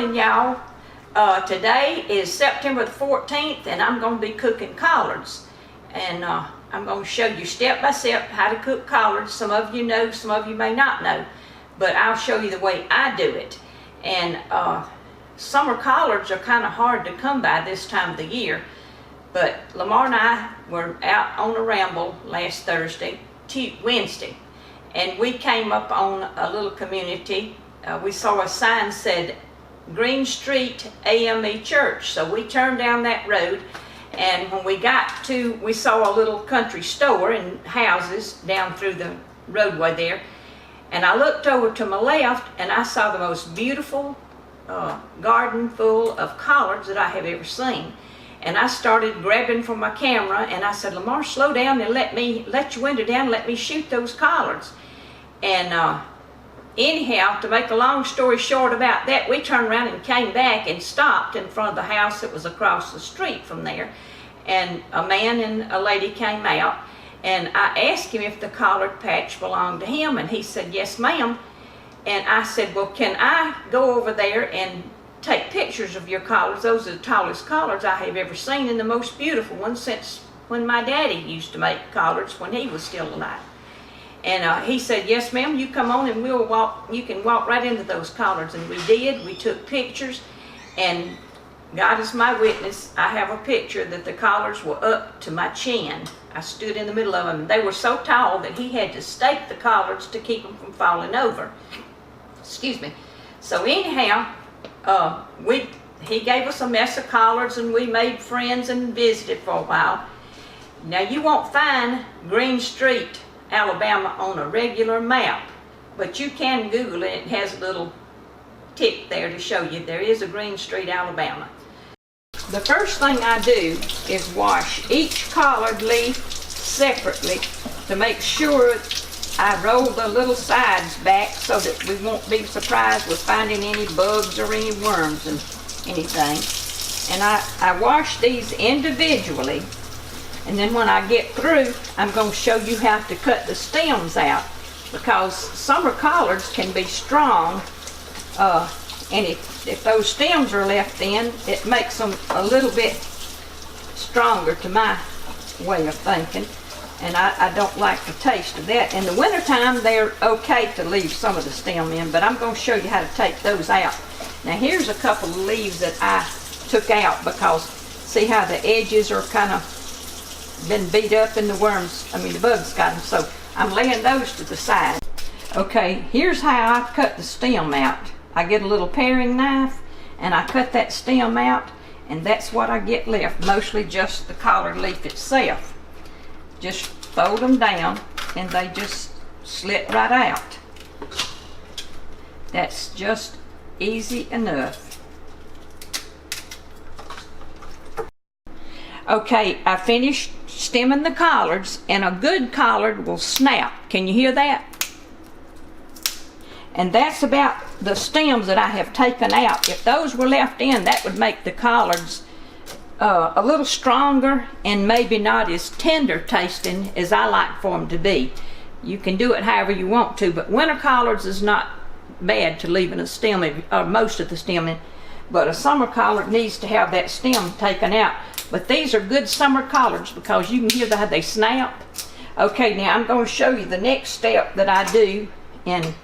morning, y'all. Today is September the 14th, and I'm going to be cooking collards. And I'm going to show you step by step how to cook collards. Some of you know, some of you may not know, but I'll show you the way I do it. And summer collards are kind of hard to come by this time of the year. But Lamar and I were out on a ramble last Wednesday, and we came up on a little community. We saw a sign said Green Street AME Church, so we turned down that road, and when we got to, we saw a little country store and houses down through the roadway there, and I looked over to my left and I saw the most beautiful garden full of collards that I have ever seen. And I started grabbing for my camera, and I said, Lamar, slow down and let your window down and let me shoot those collards. And anyhow, to make a long story short about that, we turned around and came back and stopped in front of the house that was across the street from there. And a man and a lady came out, and I asked him if the collard patch belonged to him, and he said, yes, ma'am. And I said, well, can I go over there and take pictures of your collards? Those are the tallest collards I have ever seen, and the most beautiful ones since when my daddy used to make collards when he was still alive. And he said, yes, ma'am, you come on and you can walk right into those collards. And we did. We took pictures, and God is my witness, I have a picture that the collards were up to my chin. I stood in the middle of them. They were so tall that he had to stake the collards to keep them from falling over. Excuse me. So anyhow, he gave us a mess of collards, and we made friends and visited for a while. Now, you won't find Green Street, Alabama on a regular map, but you can Google it. It has a little tick there to show you there is a Green Street, Alabama. The first thing I do is wash each collard leaf separately to make sure I roll the little sides back so that we won't be surprised with finding any bugs or any worms and anything. And I wash these individually. And then when I get through, I'm going to show you how to cut the stems out, because summer collards can be strong, and if those stems are left in, it makes them a little bit stronger to my way of thinking, and I don't like the taste of that. In the wintertime, they're okay to leave some of the stem in, but I'm going to show you how to take those out. Now, here's a couple of leaves that I took out because see how the edges are kind of been beat up and the bugs got them, so I'm laying those to the side. Okay, here's how I cut the stem out. I get a little paring knife and I cut that stem out, and that's what I get left, mostly just the collard leaf itself. Just fold them down and they just slit right out. That's just easy enough. Okay, I finished stemming the collards, and a good collard will snap. Can you hear that? And that's about the stems that I have taken out. If those were left in, that would make the collards a little stronger and maybe not as tender tasting as I like for them to be. You can do it however you want to, but winter collards is not bad to leaving a stem, or most of the stem in, but a summer collard needs to have that stem taken out. But these are good summer collards because you can hear how they snap. Okay, now I'm going to show you the next step that I do in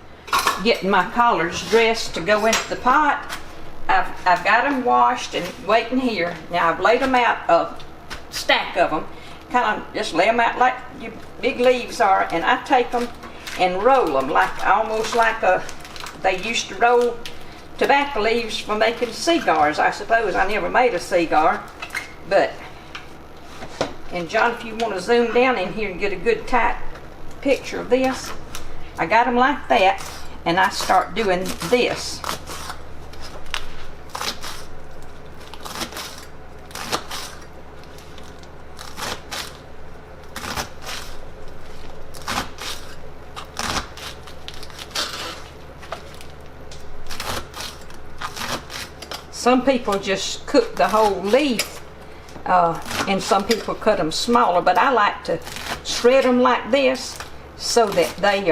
getting my collards dressed to go into the pot. I've got them washed and waiting here. Now I've laid them out, a stack of them, kind of just lay them out like your big leaves are, and I take them and roll them like almost like they used to roll tobacco leaves for making cigars, I suppose. I never made a cigar. But, and John, if you want to zoom down in here and get a good tight picture of this, I got them like that, and I start doing this. Some people just cook the whole leaf, and some people cut them smaller, but I like to shred them like this so that they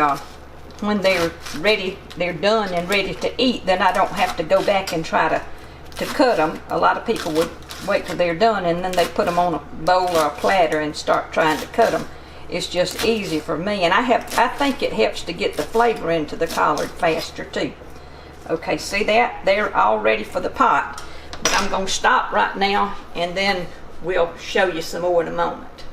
when they're ready, they're done and ready to eat, then I don't have to go back and try to cut them. A lot of people would wait till they're done and then they put them on a bowl or a platter and start trying to cut them. It's just easy for me, and I think it helps to get the flavor into the collard faster too. Okay, see that? They're all ready for the pot. But I'm going to stop right now and then we'll show you some more in a moment.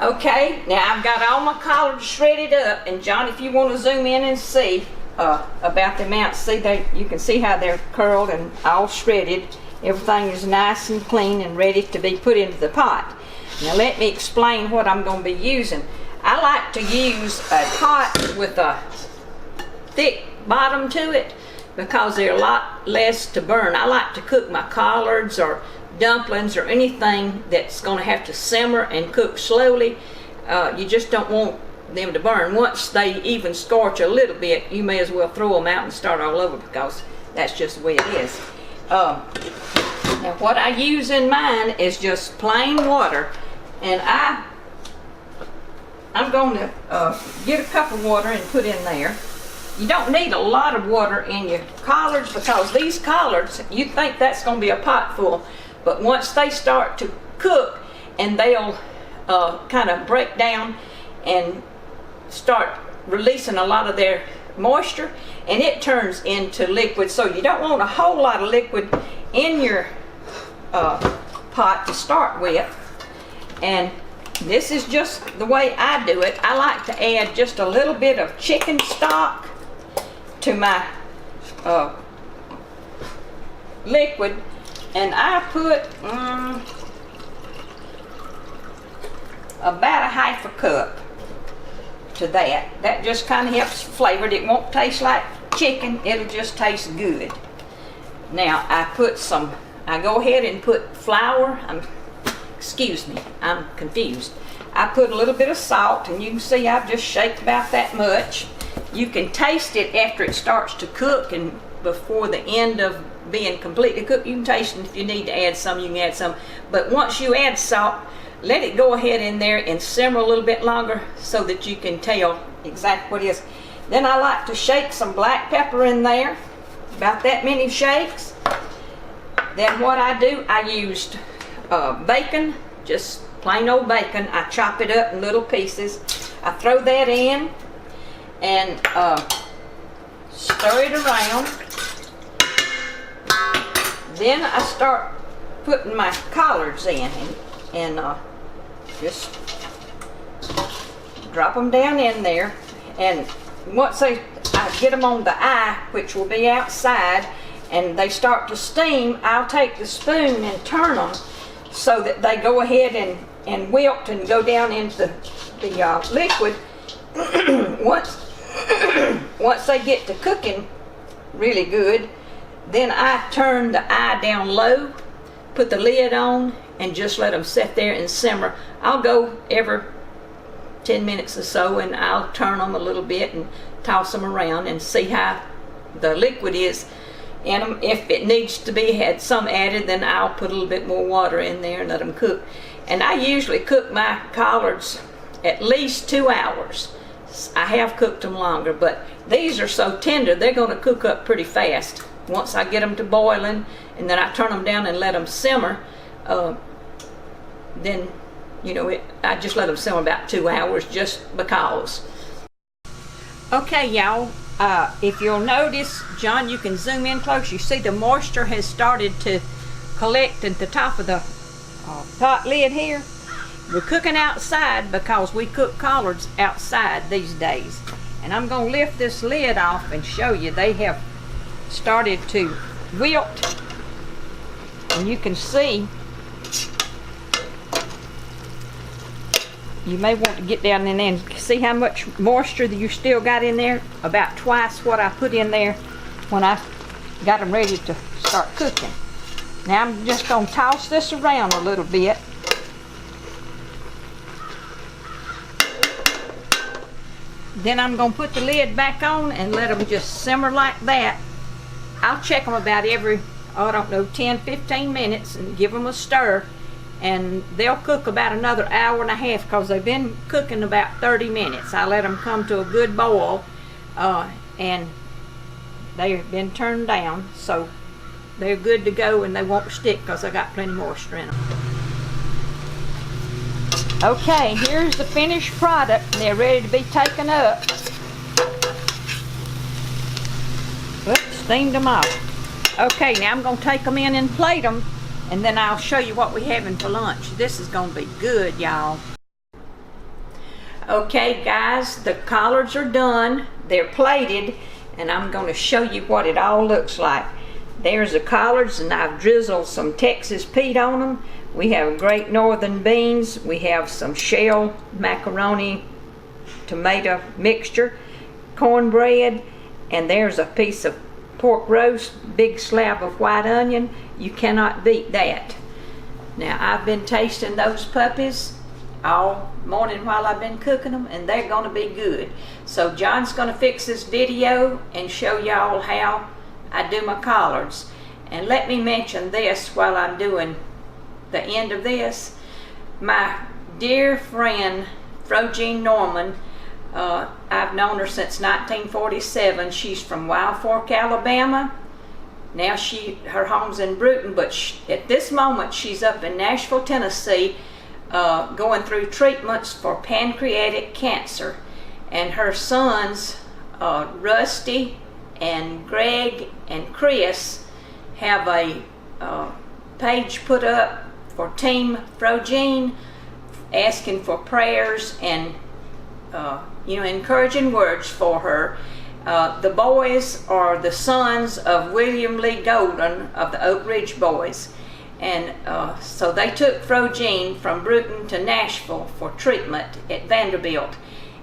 Okay, now I've got all my collards shredded up, and John, if you want to zoom in and see about the amount, see you can see how they're curled and all shredded. Everything is nice and clean and ready to be put into the pot. Now let me explain what I'm going to be using. I like to use a pot with a thick bottom to it because they're a lot less to burn. I like to cook my collards or dumplings or anything that's going to have to simmer and cook slowly. You just don't want them to burn. Once they even scorch a little bit, you may as well throw them out and start all over because that's just the way it is. Now what I use in mine is just plain water, and I'm going to get a cup of water and put in there. You don't need a lot of water in your collards because these collards, you think that's going to be a pot full, but once they start to cook and they'll kind of break down and start releasing a lot of their moisture, and it turns into liquid. So you don't want a whole lot of liquid in your pot to start with. And this is just the way I do it. I like to add just a little bit of chicken stock to my liquid, and I put about a half a cup to that. That just kind of helps flavor it. It won't taste like chicken, it'll just taste good. Now I go ahead and put flour. Excuse me, I'm confused. I put a little bit of salt, and you can see I've just shaked about that much. You can taste it after it starts to cook and before the end of being completely cooked. You can taste it. If you need to add some, you can add some. But once you add salt, let it go ahead in there and simmer a little bit longer so that you can tell exactly what it is. Then I like to shake some black pepper in there, about that many shakes. Then what I do, I used bacon, just plain old bacon. I chop it up in little pieces. I throw that in and stir it around. Then I start putting my collards in and just drop them down in there. And once I get them on the eye, which will be outside, and they start to steam, I'll take the spoon and turn them so that they go ahead and wilt and go down into the liquid. Once they get to cooking really good, then I turn the eye down low, put the lid on, and just let them sit there and simmer. I'll go every 10 minutes or so, and I'll turn them a little bit and toss them around and see how the liquid is in them. If it needs to be had some added, then I'll put a little bit more water in there and let them cook. And I usually cook my collards at least 2 hours. I have cooked them longer, but these are so tender, they're going to cook up pretty fast. Once I get them to boiling, and then I turn them down and let them simmer, then, you know, I just let them simmer about 2 hours just because. Okay, y'all, if you'll notice, John, you can zoom in close. You see the moisture has started to collect at the top of the pot lid here. We're cooking outside because we cook collards outside these days. And I'm going to lift this lid off and show you they have started to wilt. And you can see, you may want to get down in there and see how much moisture that you still got in there. About twice what I put in there when I got them ready to start cooking. Now I'm just going to toss this around a little bit. Then I'm going to put the lid back on and let them just simmer like that. I'll check them about every, I don't know, 10-15 minutes and give them a stir. and they'll cook about another hour and a half because they've been cooking about 30 minutes. I let them come to a good boil, and they've been turned down, so they're good to go and they won't stick because I got plenty moisture in them. Okay, here's the finished product. They're ready to be taken up. Oops, steamed them off. Okay, now I'm going to take them in and plate them, and then I'll show you what we're having for lunch. This is going to be good, y'all. Okay, guys, the collards are done. They're plated, and I'm going to show you what it all looks like. There's the collards, and I've drizzled some Texas Pete on them. We have Great Northern beans. We have some shell macaroni tomato mixture, cornbread, and there's a piece of pork roast, big slab of white onion. You cannot beat that. Now, I've been tasting those puppies all morning while I've been cooking them, and they're going to be good. So John's going to fix this video and show y'all how I do my collards. And let me mention this while I'm doing the end of this. My dear friend Frogene Norman, I've known her since 1947. She's from Wild Fork, Alabama. Now her home's in Bruton, but at this moment she's up in Nashville, Tennessee, going through treatments for pancreatic cancer. And her sons, Rusty and Greg and Chris, have a page put up for Team Frogene, asking for prayers and encouraging words for her. The boys are the sons of William Lee Golden of the Oak Ridge Boys, and so they took Frogene from Bruton to Nashville for treatment at Vanderbilt.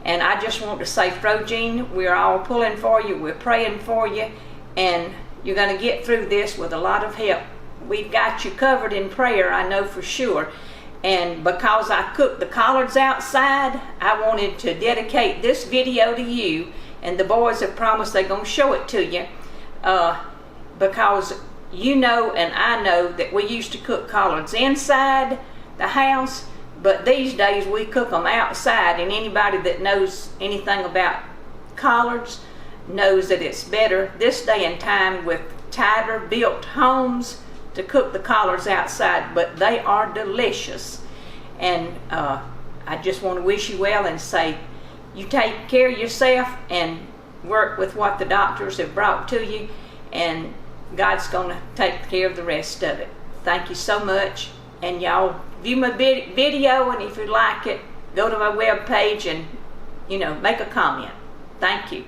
And I just want to say, Frogene, we're all pulling for you, we're praying for you, and you're going to get through this with a lot of help. We've got you covered in prayer, I know for sure. And because I cooked the collards outside, I wanted to dedicate this video to you, and the boys have promised they're going to show it to you, because you know and I know that we used to cook collards inside the house, but these days we cook them outside, and anybody that knows anything about collards knows that it's better this day and time with tighter built homes to cook the collards outside, but they are delicious. And I just want to wish you well and say you take care of yourself and work with what the doctors have brought to you, and God's going to take care of the rest of it. Thank you so much, and y'all view my video, and if you like it, go to my web page and make a comment. Thank you.